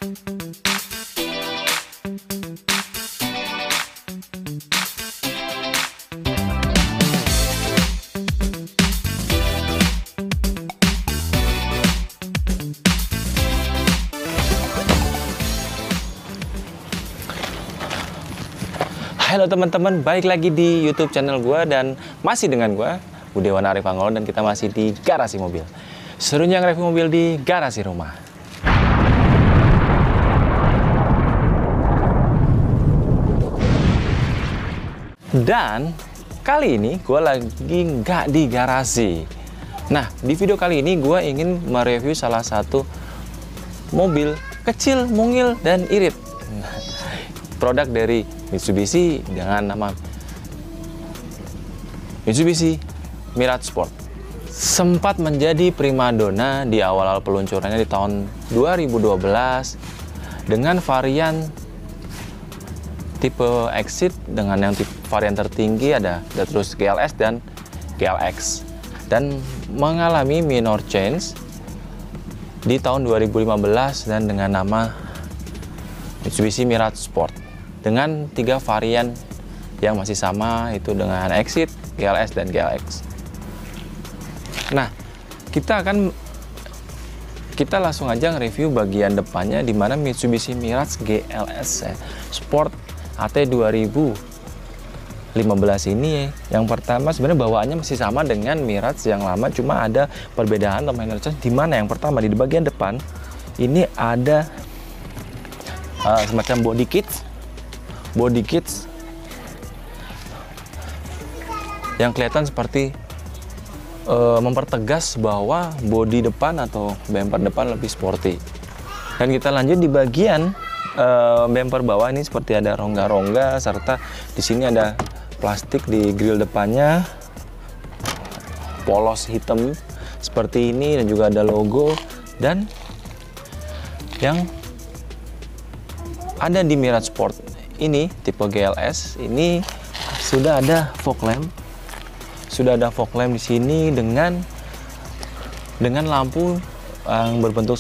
Halo teman-teman, balik lagi di YouTube channel gue dan masih dengan gue, Budewan Arif Anggolo, dan kita masih di garasi mobil. Serunya nge-review mobil di garasi rumah. Dan kali ini gue lagi nggak di garasi. Nah, di video kali ini gue ingin mereview salah satu mobil kecil, mungil, dan irit. Produk dari Mitsubishi dengan nama Mitsubishi Mirage Sport. Sempat menjadi primadona di awal-awal peluncurannya di tahun 2012 dengan varian tipe Exit dengan yang tipe varian tertinggi ada terus GLS dan GLX, dan mengalami minor change di tahun 2015 dan dengan nama Mitsubishi Mirage Sport dengan 3 varian yang masih sama, itu dengan Exit, GLS, dan GLX. Nah, kita langsung aja nge-review bagian depannya, di mana Mitsubishi Mirage GLS Sport AT 2015 ini yang pertama sebenarnya bawaannya masih sama dengan Mirage yang lama, cuma ada perbedaan atau minor change, di mana yang pertama di bagian depan ini ada semacam body kits yang kelihatan seperti mempertegas bahwa bodi depan atau bumper depan lebih sporty. Dan kita lanjut di bagian bumper bawah, ini seperti ada rongga-rongga, serta di sini ada plastik di grill depannya, polos hitam seperti ini, dan juga ada logo. Dan yang ada di Mirage Sport ini tipe GLS ini sudah ada fog lamp, di sini dengan lampu yang berbentuk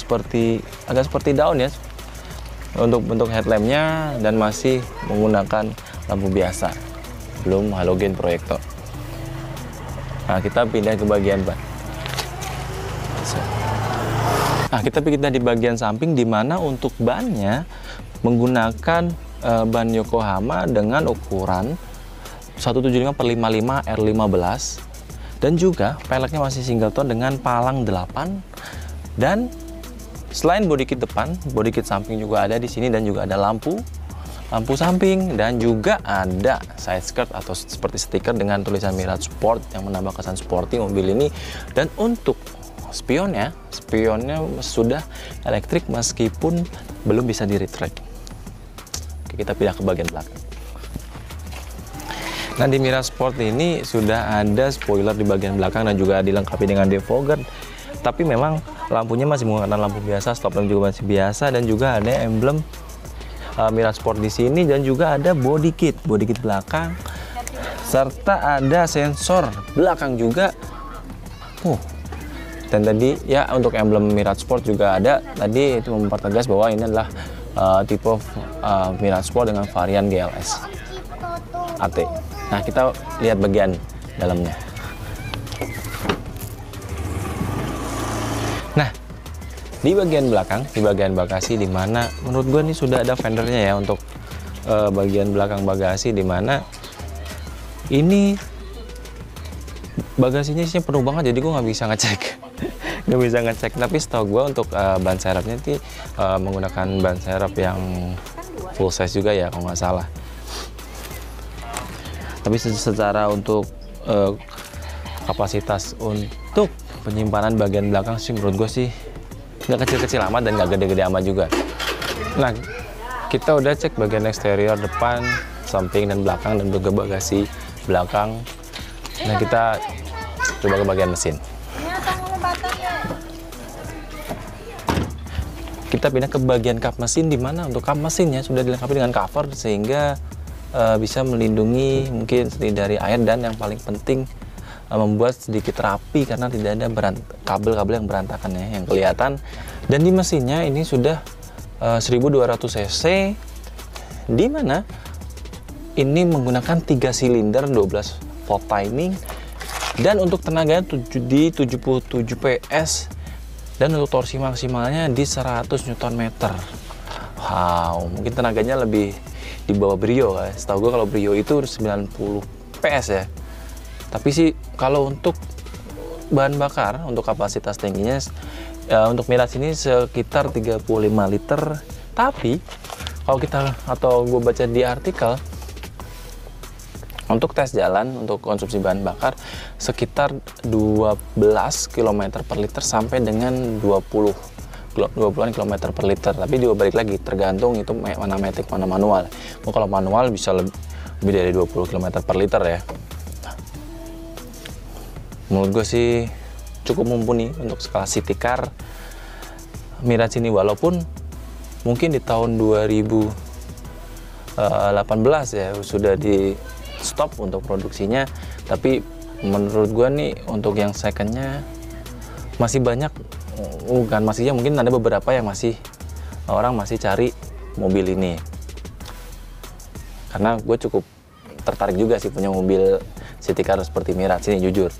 agak seperti daun ya untuk bentuk headlampnya, dan masih menggunakan lampu biasa, belum halogen proyektor. Nah, kita pindah ke bagian ban. Nah, kita pindah di bagian samping, di mana untuk bannya menggunakan ban Yokohama dengan ukuran 175/55 R15, dan juga peleknya masih single tone dengan palang 8. Dan selain body kit depan, body kit samping juga ada di sini, dan juga ada lampu samping, dan juga ada side skirt atau seperti stiker dengan tulisan Mirage Sport yang menambah kesan sporty mobil ini. Dan untuk spionnya sudah elektrik meskipun belum bisa di retract. Oke, kita pindah ke bagian belakang. Nah, di Mirage Sport ini sudah ada spoiler di bagian belakang dan juga dilengkapi dengan defogger. Tapi memang lampunya masih menggunakan lampu biasa, stop lamp juga masih biasa, dan juga ada emblem Mirage Sport di sini, dan juga ada body kit belakang, serta ada sensor belakang juga. Dan tadi ya untuk emblem Mirage Sport juga ada. Tadi itu mempertegas bahwa ini adalah tipe Mirage Sport dengan varian GLS AT. Nah, kita lihat bagian dalamnya. Nah, di bagian belakang, di bagian bagasi, di mana menurut gue ini sudah ada fendernya ya untuk bagian belakang bagasi, di mana ini bagasinya isinya penuh banget, jadi gue nggak bisa ngecek. Tapi setahu gue untuk ban serepnya itu menggunakan ban serep yang full size juga ya kalau nggak salah. Tapi secara untuk kapasitas untuk penyimpanan bagian belakang sih menurut gue sih nggak kecil-kecil amat dan nggak gede-gede amat juga. Nah, kita udah cek bagian eksterior depan, samping, dan belakang, dan juga bagasi belakang. Nah, kita coba ke bagian mesin. Kita pindah ke bagian kap mesin, di mana untuk kap mesinnya sudah dilengkapi dengan cover sehingga bisa melindungi mungkin sedikit dari air, dan yang paling penting membuat sedikit rapi karena tidak ada kabel-kabel yang berantakan ya yang kelihatan. Dan di mesinnya ini sudah 1200 cc, di mana ini menggunakan 3 silinder 12 volt timing, dan untuk tenaganya di 77 PS, dan untuk torsi maksimalnya di 100 Nm. Wow, mungkin tenaganya lebih di bawah Brio ya. Setahu gue kalau Brio itu 90 PS ya. Tapi sih kalau untuk bahan bakar, untuk kapasitas tangkinya untuk Mirage ini sekitar 35 liter. Tapi kalau gue baca di artikel, untuk tes jalan untuk konsumsi bahan bakar sekitar 12 km per liter sampai dengan 20-an km per liter. Tapi dia balik lagi tergantung itu mana matic mana manual. Kalau manual bisa lebih dari 20 km per liter ya. Menurut gue sih cukup mumpuni untuk skala city car Mirage ini, walaupun mungkin di tahun 2018 ya sudah di stop untuk produksinya, tapi menurut gue nih untuk yang secondnya masih banyak, mungkin ada beberapa yang orang masih cari mobil ini, karena gue cukup tertarik juga sih punya mobil city car seperti Mirage ini, jujur,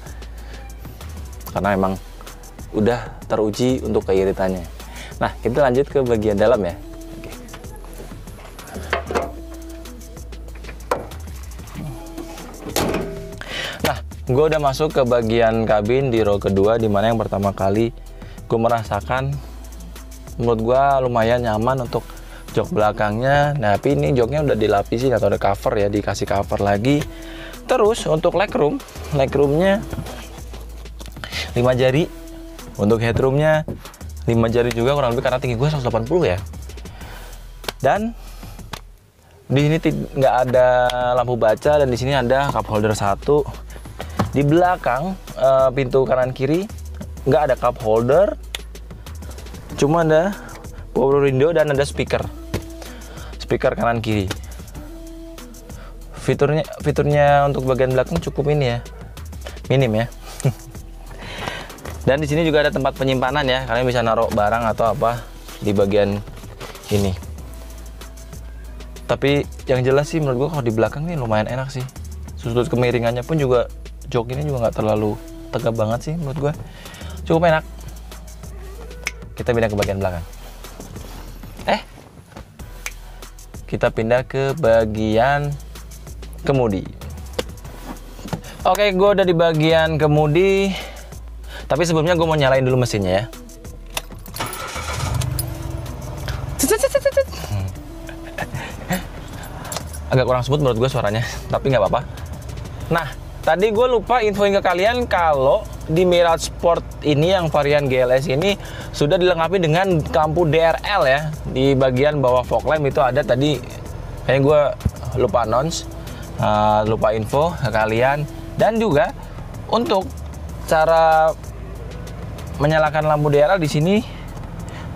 karena emang udah teruji untuk keiritannya. Nah, kita lanjut ke bagian dalam ya. Oke. Nah, gue udah masuk ke bagian kabin di row kedua, dimana yang pertama kali gue merasakan, menurut gue lumayan nyaman untuk jok belakangnya. Nah, tapi ini joknya udah dilapisin atau ada cover ya, dikasih cover lagi. Terus untuk legroomnya 5 jari, untuk headroomnya 5 jari juga kurang lebih, karena tinggi gue 180 ya. Dan di sini nggak ada lampu baca, dan di sini ada cup holder 1. Di belakang pintu kanan kiri nggak ada cup holder, cuma ada power window dan ada speaker kanan kiri. Fiturnya untuk bagian belakang cukup ini ya, minim ya. Dan di sini juga ada tempat penyimpanan ya, kalian bisa naruh barang atau apa di bagian ini. Tapi yang jelas sih menurut gua kalau di belakang nih lumayan enak sih. Sudut kemiringannya pun juga, jok ini juga nggak terlalu tegap banget sih menurut gua. Cukup enak. Kita pindah ke bagian belakang. Kita pindah ke bagian kemudi. Oke, gue udah di bagian kemudi. Tapi sebelumnya gue mau nyalain dulu mesinnya ya. Agak kurang smooth menurut gue suaranya, tapi nggak apa-apa. Nah, tadi gue lupa infoin ke kalian kalau di Mirage Sport ini yang varian GLS ini sudah dilengkapi dengan lampu DRL ya. Di bagian bawah fog lamp itu ada, tadi kayaknya gue lupa announce, lupa info ke kalian. Dan juga untuk cara menyalakan lampu DRL di sini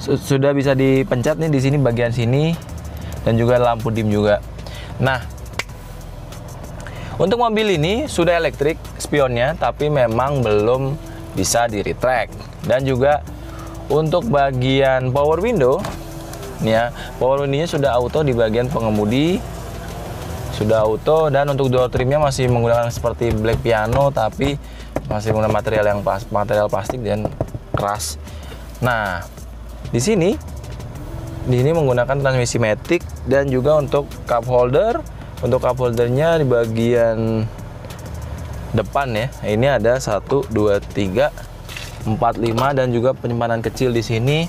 sudah bisa dipencet nih, di sini bagian sini, dan juga lampu dim juga. Nah, untuk mobil ini sudah elektrik spionnya, tapi memang belum bisa di retract. Dan juga untuk bagian power window nih ya, power window-nya sudah auto di bagian pengemudi, sudah auto. Dan untuk door trimnya masih menggunakan seperti black piano, tapi masih menggunakan material plastik dan keras. Nah, di sini menggunakan transmisi matic, dan juga untuk cup holder. Untuk cup holdernya di bagian depan ya, ini ada 1, 2, 3, 4, 5, dan juga penyimpanan kecil di sini,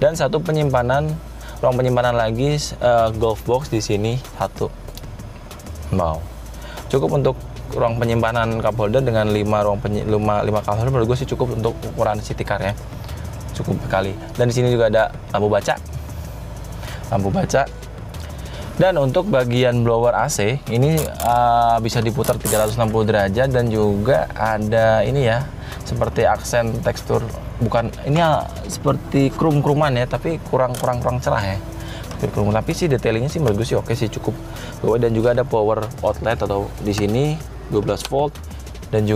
dan satu ruang penyimpanan lagi, golf box di sini 1. Wow, cukup untuk ruang penyimpanan cup holder dengan 5 cup holder. Menurut gue sih cukup untuk ukuran city car ya, cukup sekali. Dan di sini juga ada lampu baca. Dan untuk bagian blower AC ini bisa diputar 360 derajat, dan juga ada ini ya, seperti aksen tekstur, bukan ini ya, seperti krum-kruman ya, tapi kurang cerah ya. Tapi sih detailingnya sih menurut gue sih oke sih, cukup. Dan juga ada power outlet atau di sini 12 volt, dan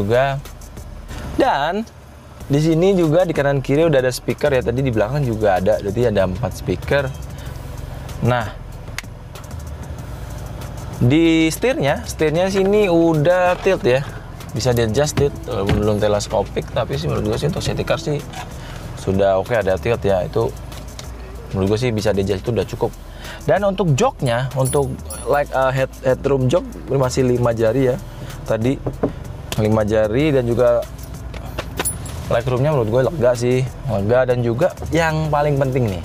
di sini juga di kanan kiri udah ada speaker ya, tadi di belakang juga ada, jadi ada 4 speaker. Nah, di setirnya sini udah tilt ya, bisa di adjust tilt, belum teleskopik, tapi sih menurut gue sih untuk city car sih sudah oke, ada tilt ya, itu menurut gue sih bisa di adjust, itu udah cukup. Dan untuk joknya, untuk headroom jok masih 5 jari ya, tadi 5 jari, dan juga legroomnya menurut gue lega sih, lega. Dan juga yang paling penting nih,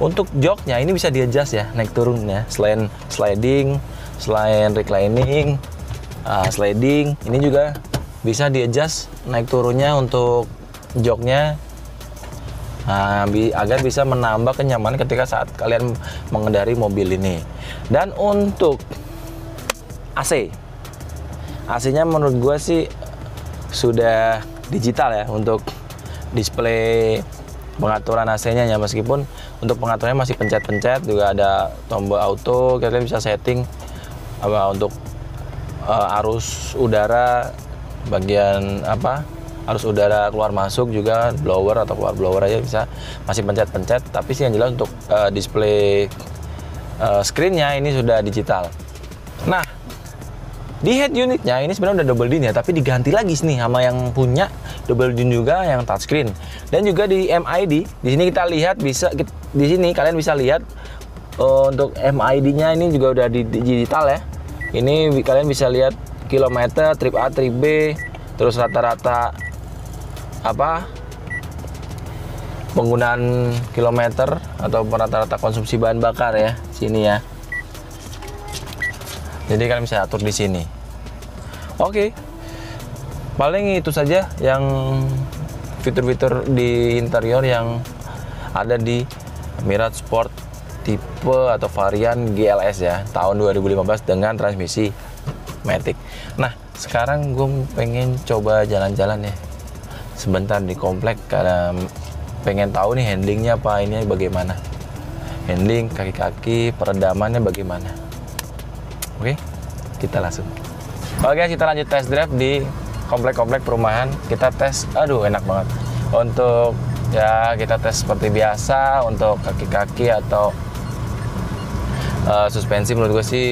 untuk joknya ini bisa di adjust ya, naik turunnya, selain sliding, selain reclining, sliding, ini juga bisa di adjust naik turunnya untuk joknya, agar bisa menambah kenyamanan ketika saat kalian mengendari mobil ini. Dan untuk AC-nya menurut gue sih sudah digital ya, untuk display pengaturan AC-nya ya, meskipun untuk pengaturannya masih pencet-pencet, juga ada tombol auto, kalian bisa setting untuk arus udara, bagian arus udara keluar masuk, juga blower atau keluar blower aja bisa, masih pencet-pencet. Tapi sih yang jelas untuk display screen-nya ini sudah digital. Nah, di head unitnya ini sebenarnya udah double din ya, tapi diganti lagi nih sama yang punya double din juga, yang touchscreen. Dan juga di MID, di sini kita lihat, di sini kalian bisa lihat untuk MID-nya ini juga udah di digital ya. Ini kalian bisa lihat kilometer, trip A, trip B, terus rata-rata penggunaan kilometer atau rata-rata konsumsi bahan bakar ya, sini ya. Jadi kalian bisa atur di sini. Oke, paling itu saja yang fitur-fitur di interior yang ada di Mirage Sport tipe atau varian GLS ya, tahun 2015 dengan transmisi matic. Nah, sekarang gue pengen coba jalan-jalan ya sebentar di komplek, karena pengen tahu nih handlingnya apa, ini bagaimana, handling kaki-kaki, peredamannya bagaimana. Oke, kita langsung. Oke, kita lanjut test drive di komplek-komplek perumahan. Kita tes, aduh enak banget. Untuk ya kita tes seperti biasa, untuk kaki-kaki atau suspensi menurut gue sih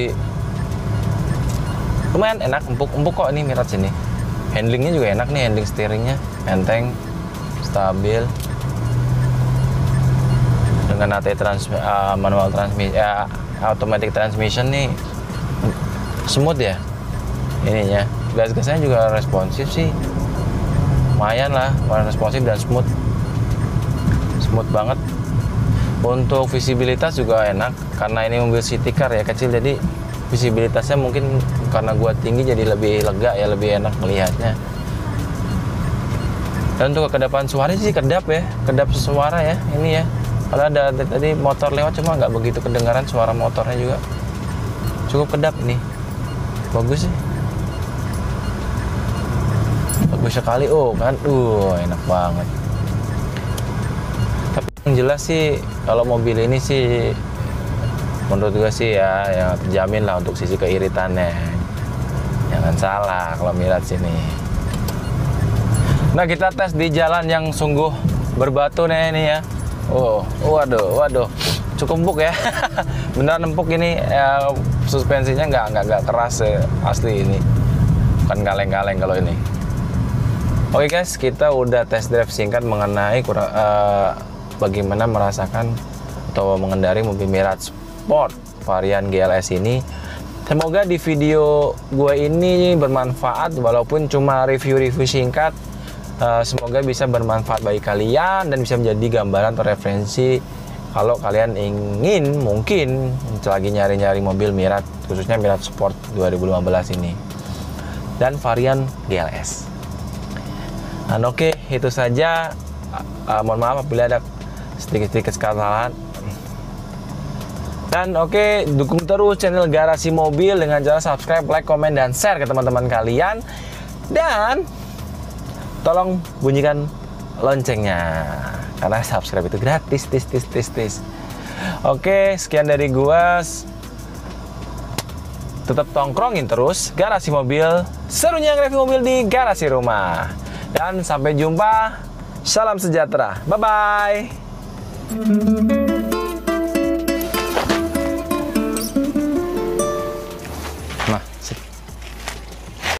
lumayan enak, empuk kok ini Mirage ini. Handlingnya juga enak nih, handling steeringnya enteng, stabil, dengan AT manual transmission ya, automatic transmission nih smooth ya ininya. Gas-gasnya juga responsif sih, lumayan lah, responsif dan smooth banget. Untuk visibilitas juga enak, karena ini mobil city car ya, kecil, jadi visibilitasnya mungkin karena gua tinggi jadi lebih lega ya, lebih enak melihatnya. Dan untuk kekedapan suara sih kedap ya, kedap suara ya ini ya. Kalau ada tadi motor lewat, cuma nggak begitu kedengaran suara motornya juga, cukup kedap ini, bagus sih, bagus sekali. Oh kan, enak banget. Tapi yang jelas sih kalau mobil ini sih menurut gue sih ya, yang terjamin lah untuk sisi keiritannya, jangan salah kalau Mirage ini. Nah, kita tes di jalan yang sungguh berbatu nih ini ya. Waduh, cukup empuk ya. Beneran empuk ini ya, suspensinya nggak keras ya, asli ini, bukan kaleng-kaleng kalau ini. Oke guys, kita udah test drive singkat mengenai bagaimana merasakan atau mengendari mobil Mirage Sport varian GLS ini. Semoga di video gue ini bermanfaat, walaupun cuma review-review singkat. Semoga bisa bermanfaat bagi kalian dan bisa menjadi gambaran atau referensi kalau kalian ingin mungkin lagi nyari-nyari mobil Mirage, khususnya Mirage Sport 2015 ini dan varian GLS. Dan oke, itu saja. Mohon maaf apabila ada sedikit-sedikit kesalahan. Dan oke, dukung terus channel Garasi Mobil dengan cara subscribe, like, komen, dan share ke teman-teman kalian. Dan tolong bunyikan loncengnya, karena subscribe itu gratis. Oke, sekian dari gua. Tetap tongkrongin terus Garasi Mobil, serunya nge-review mobil di garasi rumah. Dan sampai jumpa. Salam sejahtera. Bye-bye. Nah,